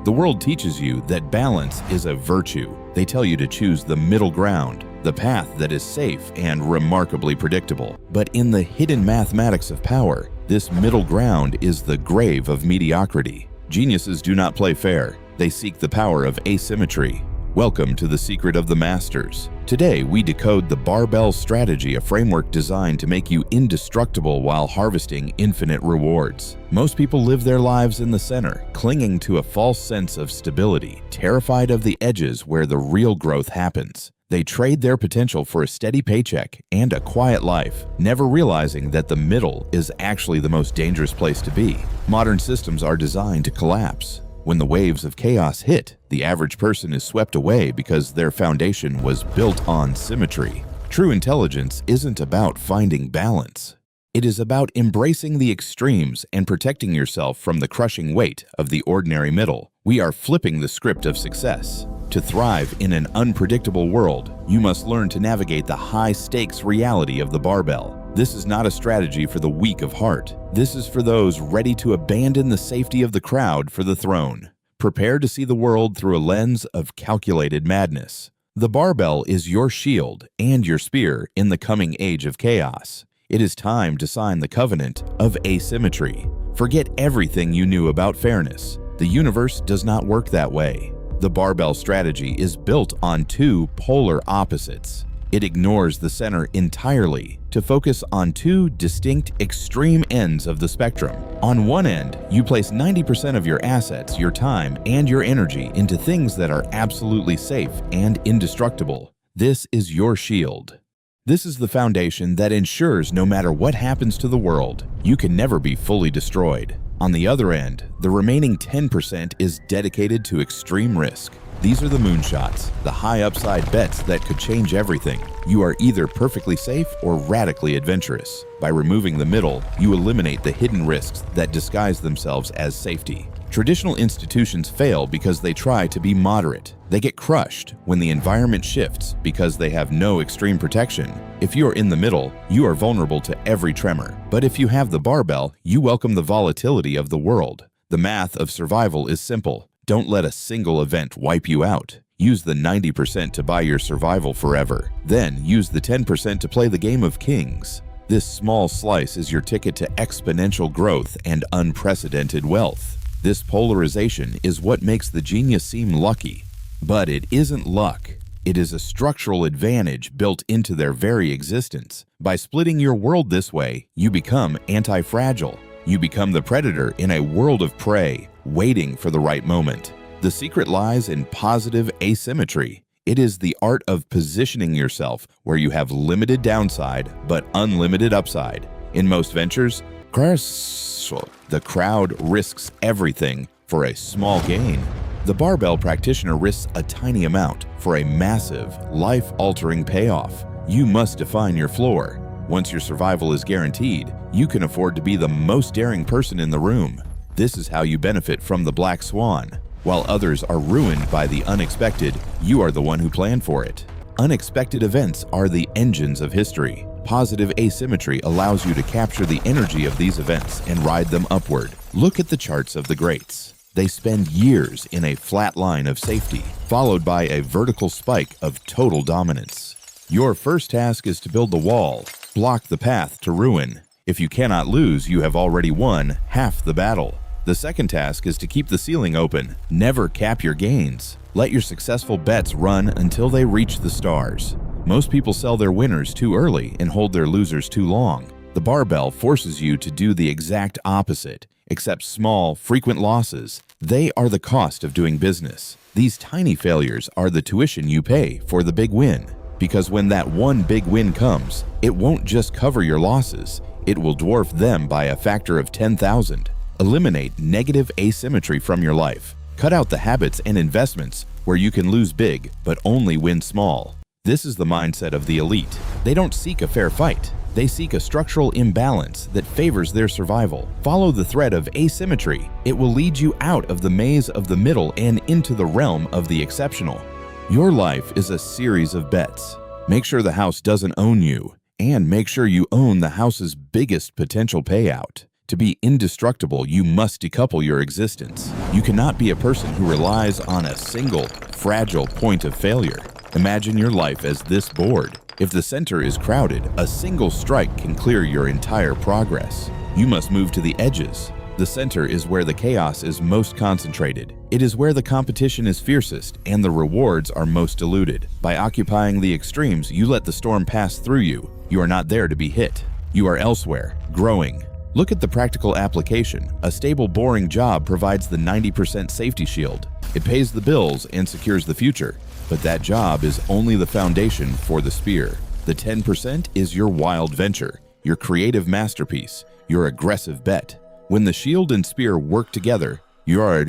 The world teaches you that balance is a virtue. They tell you to choose the middle ground, the path that is safe and remarkably predictable. But in the hidden mathematics of power, this middle ground is the grave of mediocrity. Geniuses do not play fair. They seek the power of asymmetry. Welcome to the secret of the masters. Today, we decode the Barbell Strategy, a framework designed to make you indestructible while harvesting infinite rewards. Most people live their lives in the center, clinging to a false sense of stability, terrified of the edges where the real growth happens. They trade their potential for a steady paycheck and a quiet life, never realizing that the middle is actually the most dangerous place to be. Modern systems are designed to collapse. When the waves of chaos hit, the average person is swept away because their foundation was built on symmetry. True intelligence isn't about finding balance. It is about embracing the extremes and protecting yourself from the crushing weight of the ordinary middle. We are flipping the script of success. To thrive in an unpredictable world, you must learn to navigate the high-stakes reality of the barbell. This is not a strategy for the weak of heart. This is for those ready to abandon the safety of the crowd for the throne. Prepare to see the world through a lens of calculated madness. The barbell is your shield and your spear in the coming age of chaos. It is time to sign the covenant of asymmetry. Forget everything you knew about fairness. The universe does not work that way. The barbell strategy is built on two polar opposites. It ignores the center entirely to focus on two distinct extreme ends of the spectrum. On one end, you place 90% of your assets, your time, and your energy into things that are absolutely safe and indestructible. This is your shield. This is the foundation that ensures no matter what happens to the world, you can never be fully destroyed. On the other end, the remaining 10% is dedicated to extreme risk. These are the moonshots, the high upside bets that could change everything. You are either perfectly safe or radically adventurous. By removing the middle, you eliminate the hidden risks that disguise themselves as safety. Traditional institutions fail because they try to be moderate. They get crushed when the environment shifts because they have no extreme protection. If you're in the middle, you are vulnerable to every tremor. But if you have the barbell, you welcome the volatility of the world. The math of survival is simple. Don't let a single event wipe you out. Use the 90% to buy your survival forever. Then use the 10% to play the game of kings. This small slice is your ticket to exponential growth and unprecedented wealth. This polarization is what makes the genius seem lucky. But it isn't luck. It is a structural advantage built into their very existence. By splitting your world this way, you become antifragile. You become the predator in a world of prey, waiting for the right moment. The secret lies in positive asymmetry. It is the art of positioning yourself where you have limited downside but unlimited upside. In most ventures, the crowd risks everything for a small gain. The barbell practitioner risks a tiny amount for a massive, life-altering payoff. You must define your floor. Once your survival is guaranteed, you can afford to be the most daring person in the room. This is how you benefit from the black swan. While others are ruined by the unexpected, you are the one who planned for it. Unexpected events are the engines of history. Positive asymmetry allows you to capture the energy of these events and ride them upward. Look at the charts of the greats. They spend years in a flat line of safety, followed by a vertical spike of total dominance. Your first task is to build the wall, block the path to ruin. If you cannot lose, you have already won half the battle. The second task is to keep the ceiling open. Never cap your gains. Let your successful bets run until they reach the stars. Most people sell their winners too early and hold their losers too long. The barbell forces you to do the exact opposite. Accept small, frequent losses. They are the cost of doing business. These tiny failures are the tuition you pay for the big win. Because when that one big win comes, it won't just cover your losses. It will dwarf them by a factor of 10,000. Eliminate negative asymmetry from your life. Cut out the habits and investments where you can lose big but only win small. This is the mindset of the elite. They don't seek a fair fight. They seek a structural imbalance that favors their survival. Follow the thread of asymmetry. It will lead you out of the maze of the middle and into the realm of the exceptional. Your life is a series of bets. Make sure the house doesn't own you, and make sure you own the house's biggest potential payout. To be indestructible, you must decouple your existence. You cannot be a person who relies on a single, fragile point of failure. Imagine your life as this board. If the center is crowded, a single strike can clear your entire progress. You must move to the edges. The center is where the chaos is most concentrated. It is where the competition is fiercest and the rewards are most diluted. By occupying the extremes, you let the storm pass through you. You are not there to be hit. You are elsewhere, growing. Look at the practical application. A stable, boring job provides the 90% safety shield. It pays the bills and secures the future. But that job is only the foundation for the spear. The 10% is your wild venture, your creative masterpiece, your aggressive bet. When the shield and spear work together, you are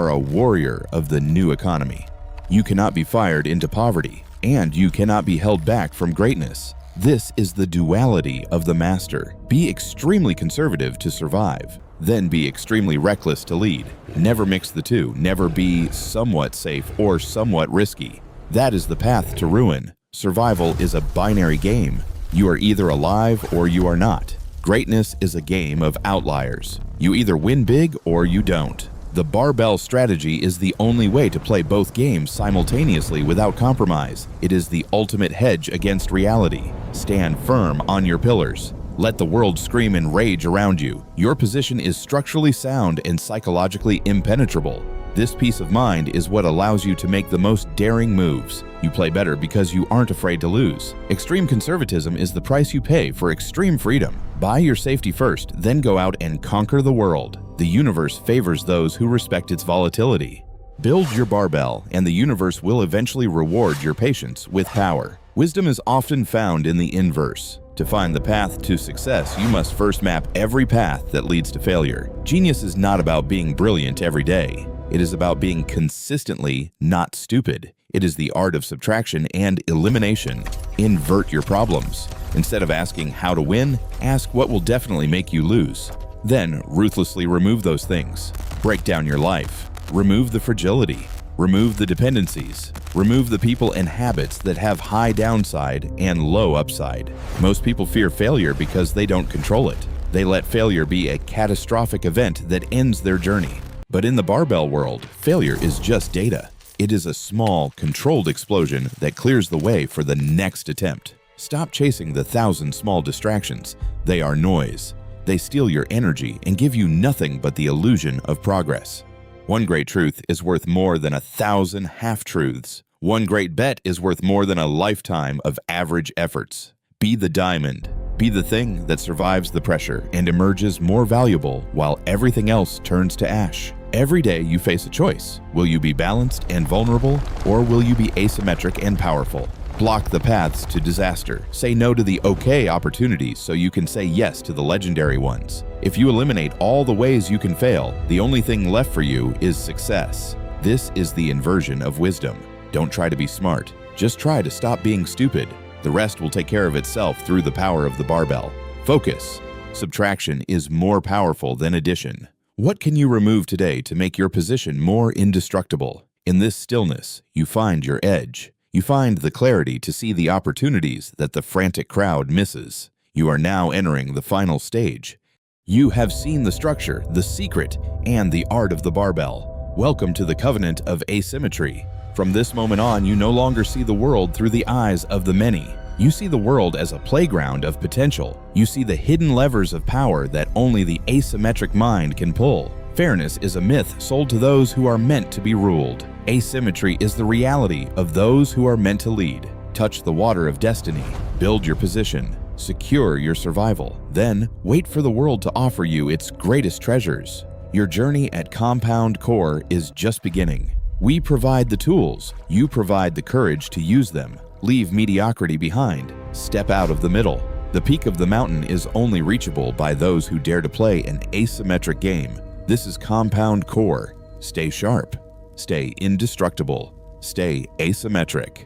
a warrior of the new economy. You cannot be fired into poverty, and you cannot be held back from greatness. This is the duality of the master. Be extremely conservative to survive, then be extremely reckless to lead. Never mix the two. Never be somewhat safe or somewhat risky. That is the path to ruin. Survival is a binary game. You are either alive or you are not. Greatness is a game of outliers. You either win big or you don't. The barbell strategy is the only way to play both games simultaneously without compromise. It is the ultimate hedge against reality. Stand firm on your pillars. Let the world scream in rage around you. Your position is structurally sound and psychologically impenetrable. This peace of mind is what allows you to make the most daring moves. You play better because you aren't afraid to lose. Extreme conservatism is the price you pay for extreme freedom. Buy your safety first, then go out and conquer the world. The universe favors those who respect its volatility. Build your barbell, and the universe will eventually reward your patience with power. Wisdom is often found in the inverse. To find the path to success, you must first map every path that leads to failure. Genius is not about being brilliant every day. It is about being consistently not stupid. It is the art of subtraction and elimination. Invert your problems. Instead of asking how to win, ask what will definitely make you lose. Then, ruthlessly remove those things. Break down your life. Remove the fragility. Remove the dependencies. Remove the people and habits that have high downside and low upside. Most people fear failure because they don't control it. They let failure be a catastrophic event that ends their journey. But in the barbell world, failure is just data. It is a small, controlled explosion that clears the way for the next attempt. Stop chasing the 1,000 small distractions. They are noise. They steal your energy and give you nothing but the illusion of progress. One great truth is worth more than 1,000 half-truths. One great bet is worth more than a lifetime of average efforts. Be the diamond. Be the thing that survives the pressure and emerges more valuable while everything else turns to ash. Every day you face a choice. Will you be balanced and vulnerable, or will you be asymmetric and powerful? Block the paths to disaster. Say no to the okay opportunities so you can say yes to the legendary ones. If you eliminate all the ways you can fail, the only thing left for you is success. This is the inversion of wisdom. Don't try to be smart. Just try to stop being stupid. The rest will take care of itself through the power of the barbell. Focus. Subtraction is more powerful than addition. What can you remove today to make your position more indestructible? In this stillness, you find your edge. You find the clarity to see the opportunities that the frantic crowd misses. You are now entering the final stage. You have seen the structure, the secret, and the art of the barbell. Welcome to the covenant of asymmetry. From this moment on, you no longer see the world through the eyes of the many. You see the world as a playground of potential. You see the hidden levers of power that only the asymmetric mind can pull. Fairness is a myth sold to those who are meant to be ruled. Asymmetry is the reality of those who are meant to lead. Touch the water of destiny. Build your position. Secure your survival. Then, wait for the world to offer you its greatest treasures. Your journey at Compound Core is just beginning. We provide the tools. You provide the courage to use them. Leave mediocrity behind. Step out of the middle. The peak of the mountain is only reachable by those who dare to play an asymmetric game. This is Compound Core. Stay sharp. Stay indestructible. Stay asymmetric.